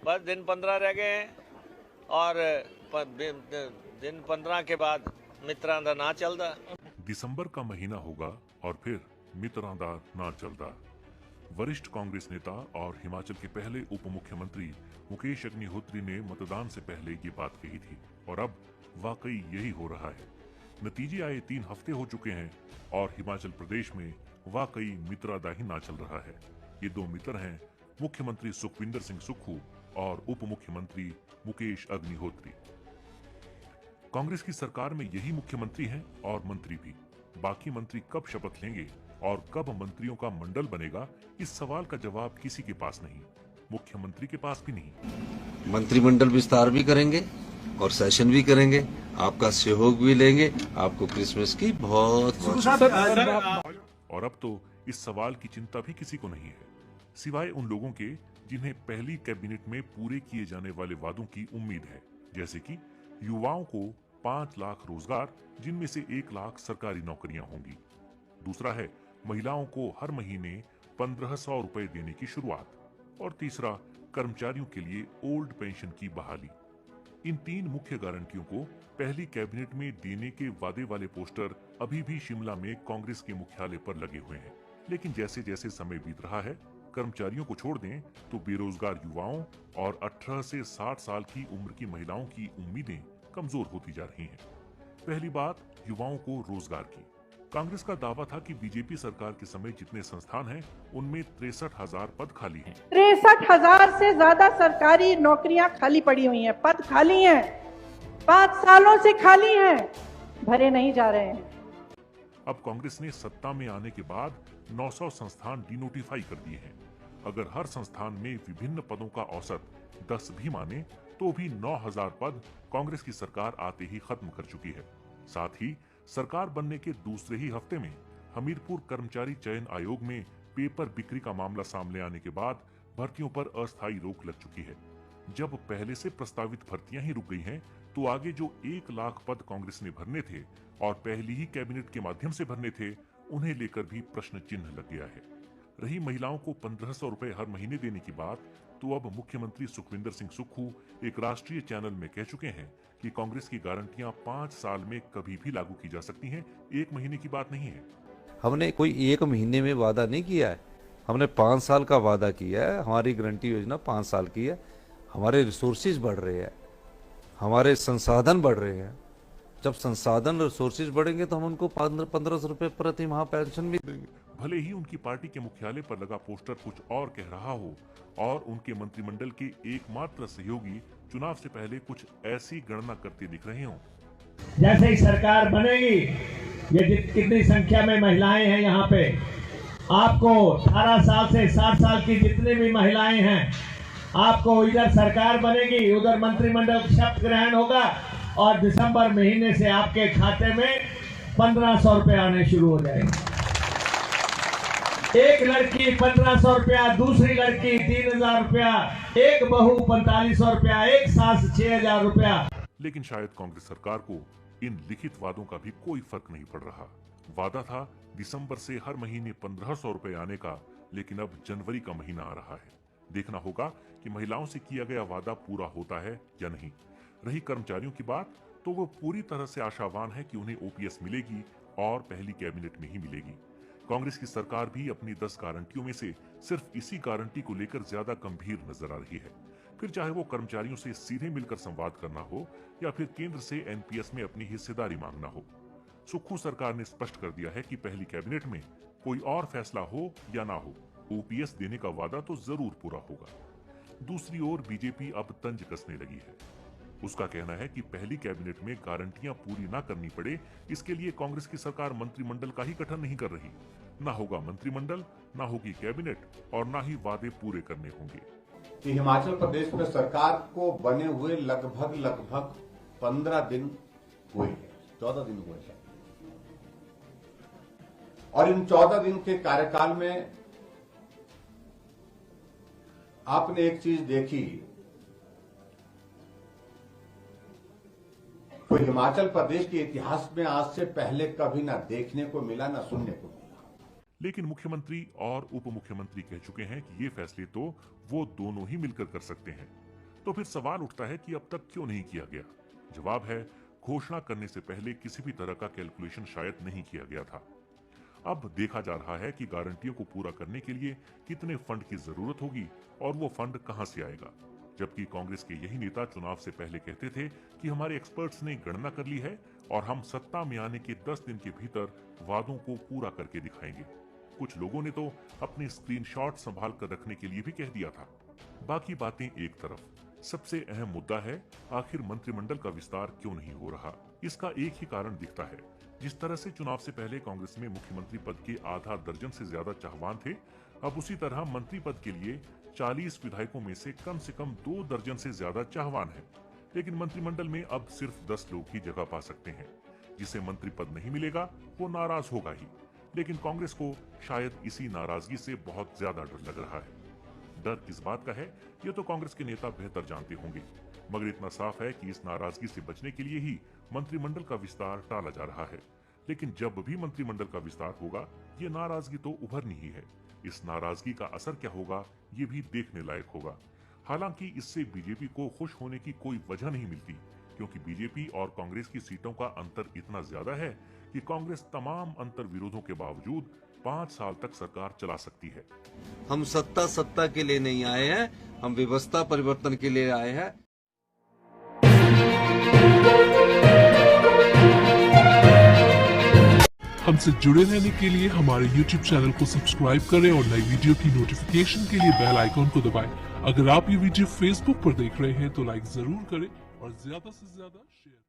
बस दिन 15 रह गए हैं और दिन 15 के बाद मित्रां दा ना चलदा। दिसंबर का महीना होगा और फिर मित्रां दा ना चलदा। वरिष्ठ कांग्रेस नेता और हिमाचल के पहले उप मुख्यमंत्री मुकेश अग्निहोत्री ने मतदान से पहले ये बात कही थी और अब वाकई यही हो रहा है। नतीजे आए 3 हफ्ते हो चुके हैं और हिमाचल प्रदेश में वाकई मित्रादा ही ना चल रहा है। ये 2 मित्र हैं मुख्यमंत्री सुखविंदर सिंह सुक्खू और उप मुख्यमंत्री मुकेश अग्निहोत्री। कांग्रेस की सरकार में यही मुख्यमंत्री हैं और मंत्री भी। बाकी मंत्री कब शपथ लेंगे और कब मंत्रियों का मंडल बनेगा, इस सवाल का जवाब किसी के पास नहीं, मुख्यमंत्री के पास भी नहीं। मंत्रिमंडल विस्तार भी करेंगे और सेशन भी करेंगे, आपका सहयोग भी लेंगे। आपको क्रिसमस की बहुत और अब तो इस सवाल की चिंता भी किसी को नहीं है, सिवाय उन लोगों के जिन्हें पहली कैबिनेट में पूरे किए जाने वाले वादों की उम्मीद है, जैसे कि युवाओं को 5 लाख रोजगार, जिनमें से 1 लाख सरकारी नौकरियां होंगी। दूसरा है महिलाओं को हर महीने 1500 रुपए देने की शुरुआत और तीसरा कर्मचारियों के लिए ओल्ड पेंशन की बहाली। इन 3 मुख्य गारंटियों को पहली कैबिनेट में देने के वादे वाले पोस्टर अभी भी शिमला में कांग्रेस के मुख्यालय पर लगे हुए हैं, लेकिन जैसे जैसे समय बीत रहा है, कर्मचारियों को छोड़ दें तो बेरोजगार युवाओं और 18 से 60 साल की उम्र की महिलाओं की उम्मीदें कमजोर होती जा रही हैं। पहली बात युवाओं को रोजगार की। कांग्रेस का दावा था कि बीजेपी सरकार के समय जितने संस्थान हैं, उनमें 63,000 पद खाली हैं। 63,000 से ज्यादा सरकारी नौकरियां खाली पड़ी हुई हैं, पद खाली हैं, 5 सालों से खाली हैं, भरे नहीं जा रहे हैं। अब कांग्रेस ने सत्ता में आने के बाद 900 संस्थान डिनोटिफाई कर दिए हैं। अगर हर संस्थान में विभिन्न पदों का औसत 10 भी माने तो भी 9,000 पद कांग्रेस की सरकार आते ही खत्म कर चुकी है। साथ ही सरकार बनने के दूसरे ही हफ्ते में हमीरपुर कर्मचारी चयन आयोग में पेपर बिक्री का मामला सामने आने के बाद भर्तियों पर अस्थायी रोक लग चुकी है। जब पहले से प्रस्तावित भर्तियां ही रुक गई हैं, तो आगे जो 1 लाख पद कांग्रेस ने भरने थे और पहली ही कैबिनेट के माध्यम से भरने थे, उन्हें लेकर भी प्रश्न चिन्ह लग गया है। रही महिलाओं को 1500 रुपए हर महीने देने की बात, तो अब मुख्यमंत्री सुखविंदर सिंह सुक्खू एक राष्ट्रीय चैनल में कह चुके हैं कि कांग्रेस की गारंटियां 5 साल में कभी भी लागू की जा सकती हैं, 1 महीने की बात नहीं है। हमने कोई 1 महीने में वादा नहीं किया है, हमने 5 साल का वादा किया है। हमारी गारंटी योजना 5 साल की है। हमारे रिसोर्सेज बढ़ रहे हैं, हमारे संसाधन बढ़ रहे हैं। जब संसाधन रिसोर्सेज बढ़ेंगे तो हम उनको 1500 रुपए प्रति माह पेंशन भी देंगे। भले ही उनकी पार्टी के मुख्यालय पर लगा पोस्टर कुछ और कह रहा हो और उनके मंत्रिमंडल के एकमात्र सहयोगी चुनाव से पहले कुछ ऐसी गणना करते दिख रहे हों। जैसे ही सरकार बनेगी, ये कितनी संख्या में महिलाएं हैं यहाँ पे, आपको 18 साल से 60 साल की जितनी भी महिलाएं हैं, आपको इधर सरकार बनेगी, उधर मंत्रिमंडल शपथ ग्रहण होगा और दिसंबर महीने से आपके खाते में 1500 रुपए आने शुरू हो जाएंगे। एक लड़की 1500 रुपया, दूसरी लड़की 3000 रुपया, एक बहू 4500 रुपया, एक सास 6000 रुपया। लेकिन शायद कांग्रेस सरकार को इन लिखित वादों का भी कोई फर्क नहीं पड़ रहा। वादा था दिसंबर से हर महीने 1500 रुपए आने का, लेकिन अब जनवरी का महीना आ रहा है। देखना होगा कि महिलाओं से किया गया वादा पूरा होता है या नहीं। रही कर्मचारियों की बात, तो वो पूरी तरह से आशावान है कि उन्हें ओपीएस मिलेगी और पहली कैबिनेट में ही मिलेगी। कांग्रेस की सरकार भी अपनी 10 गारंटियों में से सिर्फ इसी गारंटी को लेकर ज्यादा गंभीर नजर आ रही है। फिर चाहे वो कर्मचारियों से सीधे मिलकर संवाद करना हो या फिर केंद्र से एनपीएस में अपनी हिस्सेदारी मांगना हो। सुक्खू सरकार ने स्पष्ट कर दिया है कि पहली कैबिनेट में कोई और फैसला हो या ना हो, ओपीएस देने का वादा तो जरूर पूरा होगा। दूसरी ओर बीजेपी अब तंज कसने लगी है। उसका कहना है कि पहली कैबिनेट में गारंटियां पूरी ना करनी पड़े, इसके लिए कांग्रेस की सरकार मंत्रिमंडल का ही गठन नहीं कर रही। ना होगा मंत्रिमंडल, ना होगी कैबिनेट और ना ही वादे पूरे करने होंगे। कि हिमाचल प्रदेश में सरकार को बने हुए लगभग 15 दिन हुए हैं, 14 दिन हुए हैं, और इन 14 दिन के कार्यकाल में आपने एक चीज देखी, तो हिमाचल प्रदेश के इतिहास में आज से पहले कभी ना देखने को मिला, ना सुनने को मिला। लेकिन मुख्यमंत्री और उप मुख्यमंत्री कह चुके हैं कि ये फैसले तो वो दोनों ही मिलकर कर सकते हैं। तो फिर सवाल उठता है कि अब तक क्यों नहीं किया गया। जवाब है, घोषणा करने से पहले किसी भी तरह का कैलकुलेशन शायद नहीं किया गया था। अब देखा जा रहा है कि गारंटियों को पूरा करने के लिए कितने फंड की जरूरत होगी और वो फंड कहां से आएगा। जबकि कांग्रेस के यही नेता चुनाव से पहले कहते थे कि हमारे एक्सपर्ट्स ने गणना कर ली है और हम सत्ता में आने के 10 दिन के भीतर वादों को पूरा करके दिखाएंगे। कुछ लोगों ने तो अपने स्क्रीनशॉट संभाल कर रखने के लिए भी कह दिया था। बाकी बातें एक तरफ, सबसे अहम मुद्दा है आखिर मंत्रिमंडल का विस्तार क्यों नहीं हो रहा। इसका एक ही कारण दिखता है, जिस तरह से चुनाव से पहले कांग्रेस में मुख्यमंत्री पद के आधा दर्जन से ज्यादा चाहवान थे, अब उसी तरह मंत्री पद के लिए 40 विधायकों में से कम 2 दर्जन से ज्यादा चाहवान है। लेकिन मंत्रिमंडल में अब सिर्फ 10 लोग ही जगह पा सकते हैं। जिसे मंत्री पद नहीं मिलेगा वो नाराज होगा ही, लेकिन कांग्रेस को शायद इसी नाराजगी से बहुत ज्यादा डर लग रहा है। डर किस बात का है ये तो कांग्रेस के नेता बेहतर जानते होंगे, मगर इतना साफ है कि इस नाराजगी से बचने के लिए ही मंत्रिमंडल का विस्तार टाला जा रहा है। लेकिन जब भी मंत्रिमंडल का विस्तार होगा ये नाराजगी तो उभरनी ही है। इस नाराजगी का असर क्या होगा ये भी देखने लायक होगा। हालांकि इससे बीजेपी को खुश होने की कोई वजह नहीं मिलती, क्योंकि बीजेपी और कांग्रेस की सीटों का अंतर इतना ज्यादा है कि कांग्रेस तमाम अंतर विरोधों के बावजूद 5 साल तक सरकार चला सकती है। हम सत्ता के लिए नहीं आए हैं, हम व्यवस्था परिवर्तन के लिए आए हैं। हमसे जुड़े रहने के लिए हमारे YouTube चैनल को सब्सक्राइब करें और नई वीडियो की नोटिफिकेशन के लिए बेल आइकॉन को दबाएं। अगर आप ये वीडियो Facebook पर देख रहे हैं तो लाइक जरूर करें और ज्यादा से ज्यादा शेयर